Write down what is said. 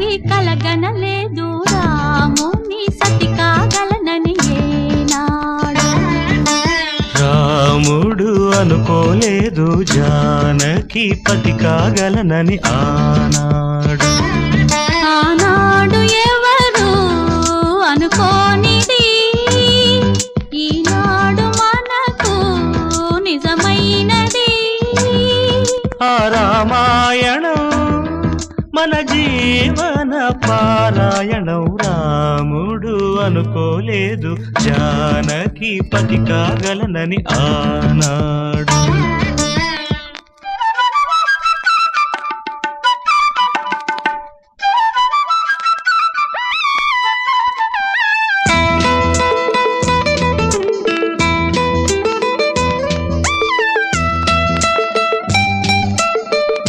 జానకి కలగనలేదు రాముని సతి కాగలనని ఏనాడు. రాముడు అనుకోలేదు జానకి పతి కాగలనని ఆనాడు. ఆనాడు ఎవరు అనుకోనిది ఈనాడు మనకు నిజమైనది. ఆ రామాయణం మన జీవన పారాయణం. రాముడు అనుకోలేదు జానకి పతి కాగలనని ఆనాడు.